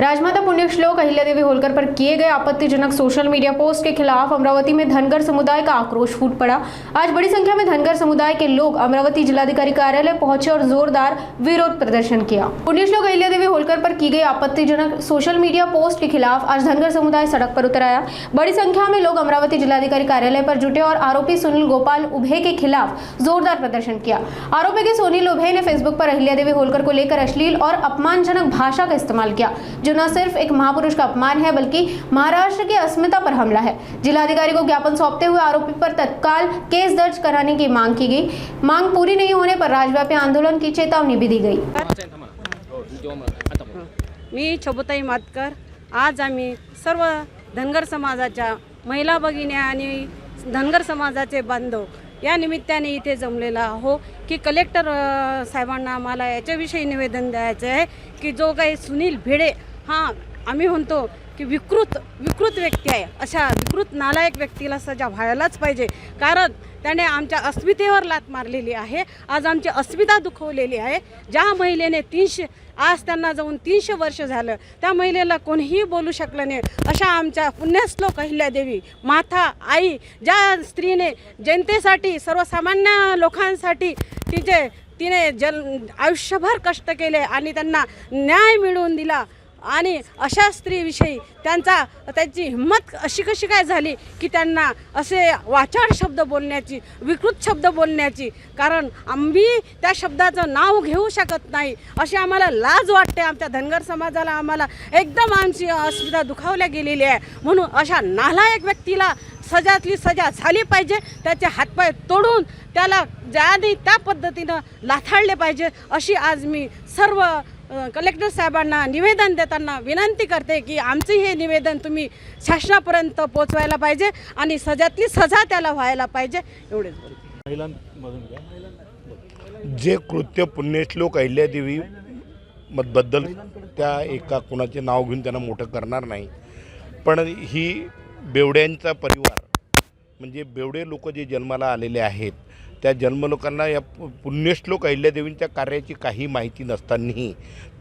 राजमाता पुण्यश्लोक अहिल्यादेवी होलकर पर किए गए आपत्तिजनक सोशल मीडिया पोस्ट के खिलाफ अमरावती में धनगर समुदाय का आक्रोश फूट पड़ा। आज बड़ी संख्या में धनगर समुदाय के लोग अमरावती जिलाधिकारी कार्यालय पहुंचे और जोरदार विरोध प्रदर्शन किया। पुण्यश्लोक अहिल्यादेवी होलकर पर की गई आपत्तिजनक सोशल मीडिया पोस्ट के खिलाफ आज धनगर समुदाय सड़क पर उतर आया। बड़ी संख्या में लोग अमरावती जिलाधिकारी कार्यालय पर जुटे और आरोपी सुनील गोपाल उभे के खिलाफ जोरदार प्रदर्शन किया। आरोपी के सुनील उभे ने फेसबुक पर अहिल्यादेवी होलकर को लेकर अश्लील और अपमानजनक भाषा का इस्तेमाल किया, जो न सिर्फ एक महापुरुष का अपमान है बल्कि महाराष्ट्र की अस्मिता पर हमला है। जिलाधिकारी को ज्ञापन सौंपते हुए आरोपी पर तत्काल केस दर्ज कराने की मांग की गई। मांग पूरी नहीं होने पर राज्यव्यापी आंदोलन की चेतावनी भी दी गई। मी छबुताई मातकर, आज आम्ही सर्व धनगर समाजाच्या महिला भगिनी आणि धनगर समाजाचे बांधव या निमित्ताने इथे जमलेला आहो की कलेक्टर साहेबांना आम्हाला याच्याविषयी निवेदन द्यायचे आहे की जो काही सुनील भिडे हा आम्ही म्हणतो की विकृत व्यक्ती आहे, अशा विकृत नालायक व्यक्तीला सजा व्हायलाच पाहिजे, कारण त्याने आमच्या अस्मितेवर लात मारलेली आहे। आज आमची अस्मिता दुखवलेली आहे। ज्या महिलेने 300 आज त्यांना जाऊन 300 वर्ष झालं, त्या महिलेला कोणीही बोलू शकलं नाही, अशा आमच्या पुण्यश्लोक अहिल्यादेवी माता आई, ज्या स्त्रीने जनतेसाठी सर्वसामान्य लोकांसाठी तिने आयुष्यभर कष्ट केले आणि त्यांना न्याय मिळवून दिला, आणि अशा स्त्रीविषयी त्यांची हिंमत अशी कशी काय झाली की त्यांना असे वाचाड शब्द बोलण्याची, विकृत शब्द बोलण्याची, कारण आम्ही त्या शब्दाचं नाव घेऊ शकत नाही, अशी आम्हाला लाज वाटते। आमच्या धनगर समाजाला आम्हाला एकदम आमची अस्मिता दुखावल्या गेलेली आहे, म्हणून अशा नालायक व्यक्तीला सजातली सजा झाली पाहिजे। त्याचे हातपाय तोडून त्याला ज्याने त्या पद्धतीनं लाथाडले पाहिजे, अशी आज मी सर्व कलेक्टर साहेबांना निवेदन देताना विनंती करते की आमचे हे निवेदन तुम्ही शासनापर्यंत पोहोचवायला पाहिजे आणि सजातली सजा त्याला व्हायला पाहिजे, एवढेच बोलते। जे कृत्य पुण्यश्लोक अहिल्यादेवी बद्दल त्या एका कोणाचे नाव घेऊन त्यांना मोठं करणार नाही, पण ही बेवड्यांचा परिवार म्हणजे बेवडे लोक जे जन्माला आलेले आहेत, त्या जन्मलोकांना या पुण्यश्लोक अहिल्यादेवींच्या कार्याची काही माहिती नसतानाही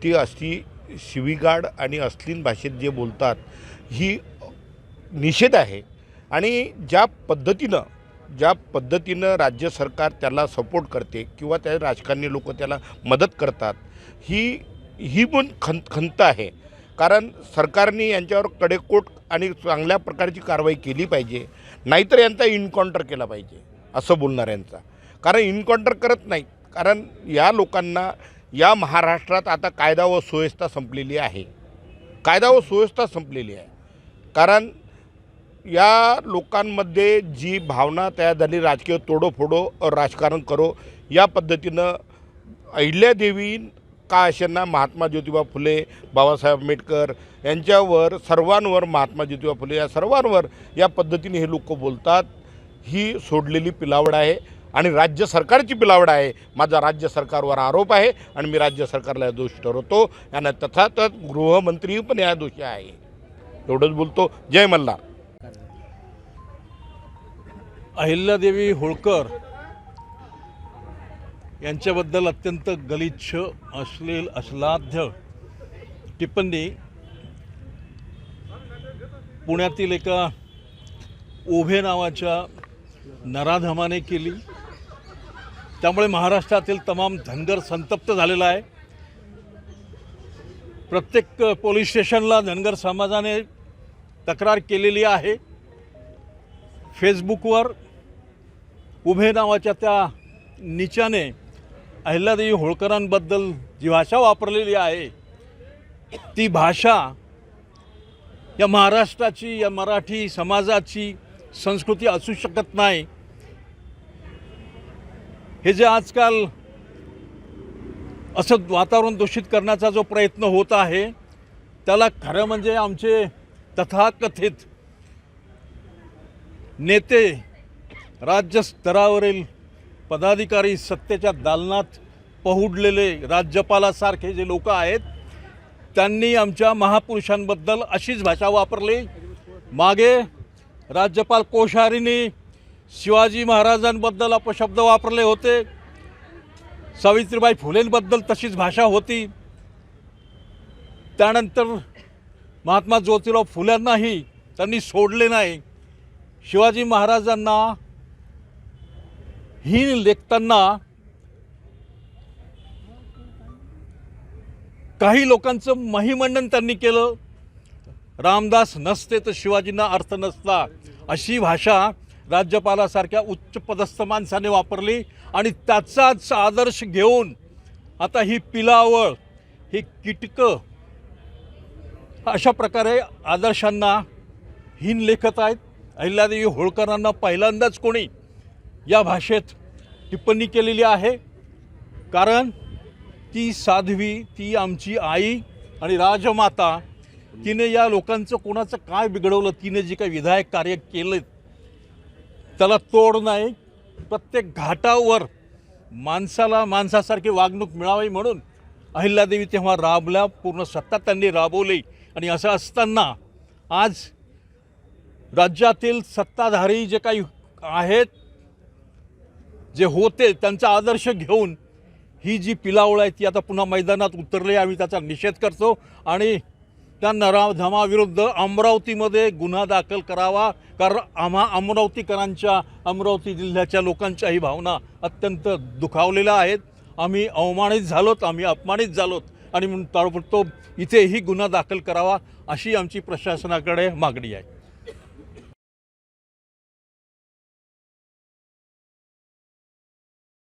ती अशी शिवीगाळ आणि अश्लील भाषेत जे बोलतात ही निषेध आहे। आणि ज्या पद्धतीनं राज्य सरकार त्याला सपोर्ट करते किंवा त्या राजकारणी लोक त्याला मदत करतात, ही पण खंत आहे, कारण सरकारने यांच्यावर कडेकोट आणि चांगल्या प्रकारची कारवाई केली पाहिजे, नाहीतर यांचा इन्काउंटर केला पाहिजे असं बोलणाऱ्यांचा, कारण इन्काउंटर करत नाही, कारण या लोकांना या महाराष्ट्रात आता कायदा व सुव्यवस्था संपलेली आहे, कारण या लोकांमध्ये जी भावना तयार झाली राजकीय तोडोफोडो और राजकारण करो या पद्धतीनं अहिल्यादेवी का अशांना महात्मा ज्योतिबा फुले, बाबासाहेब आंबेडकर यांच्यावर सर्वांवर, महात्मा ज्योतिबा फुले या सर्वांवर या पद्धतीने हे लोक बोलतात, ही सोडलेली पिलावड आहे आणि राज्य सरकारची पिलावड आहे। माझा राज्य सरकारवर आरोप आहे आणि मी राज्य सरकारला दोषी ठरवतो, यांना तथातथ गृहमंत्री पण या दोषी आहे। एवढंच बोलतो। जय मल्हार। अहिल्यादेवी होळकर यांच्याबद्दल अत्यंत गलिच्छ, अश्लील, अश्लाघ्य टिप्पणी पुण्यातील एका उभे नावाच्या नराधमाने केली, त्यामुळे महाराष्ट्रातील तमाम धनगर संतप्त झालेला आहे। प्रत्येक पोलीस स्टेशनला धनगर समाजाने तक्रार केलेली आहे। फेसबुकवर उभे नावाच्या त्या नीचाने अहिल्यादेवी होळकरांबद्दल जी भाषा वापरलेली आहे, ती भाषा या महाराष्ट्राची, या मराठी समाजाची संस्कृती असू शकत नाही। हे जे आजकाल असं वातावरण दूषित करण्याचा जो प्रयत्न होत आहे, त्याला खरं म्हणजे आमचे तथाकथित नेते, राज्य स्तरावरील पदाधिकारी, सत्तेच्या दालनात पहुडलेले राज्यपालासारखे जे लोक आहेत, त्यांनी आमच्या महापुरुषांबद्दल अशीच भाषा वापरली। मागे राज्यपाल कोश्यारींनी शिवाजी महाराजांबद्दल अपशब्द वापरले होते, सावित्रीबाई फुलेंबद्दल तशीच भाषा होती। त्यानंतर महात्मा ज्योतिराव फुल्यांनाही त्यांनी सोडले नाही. शिवाजी महाराजांना हीन लेखताना काही लोकांचं महिमंडन त्यांनी केलं. रामदास नसते तर शिवाजींना अर्थ नसता अशी भाषा राज्यपालासारख्या उच्चपदस्थ माणसाने वापरली आणि त्याचाच आदर्श घेऊन आता ही पिलावळ, ही कीटकं अशा प्रकारे आदर्शांना हीन लेखत आहेत. अहिल्यादेवी होळकरांना पहिल्यांदाच कोणी या भाषेत टिप्पणी केलेली आहे. कारण ती साध्वी, ती आमची आई आणि राजमाता, तिने या लोकांचं कोणाचं काय बिघडवलं, तिने जे काही विधायक कार्य केलं त्याला तोड नाही. प्रत्येक घाटावर माणसाला माणसासारखी वागणूक मिळावी म्हणून अहिल्यादेवी तेव्हा राबल्या, पूर्ण सत्ता त्यांनी राबवली. आणि असं असताना आज राज्यातील सत्ताधारी जे काही आहेत, जे होते, त्यांचा आदर्श घेऊन ही जी पिलावळ आहे ती आता पुन्हा मैदानात उतरली. आम्ही त्याचा निषेध करतो आणि त्या नराधमाविरुद्ध अमरावतीमध्ये गुन्हा दाखल करावा. कारण अमरावतीकरांच्या, अमरावती जिल्ह्याच्या लोकांच्याही भावना अत्यंत दुखावलेल्या आहेत. आम्ही अवमानित झालोत, आम्ही अपमानित झालोत आणि म्हणून ताबडतोब इथेही गुन्हा दाखल करावा अशी आमची प्रशासनाकडे मागणी आहे.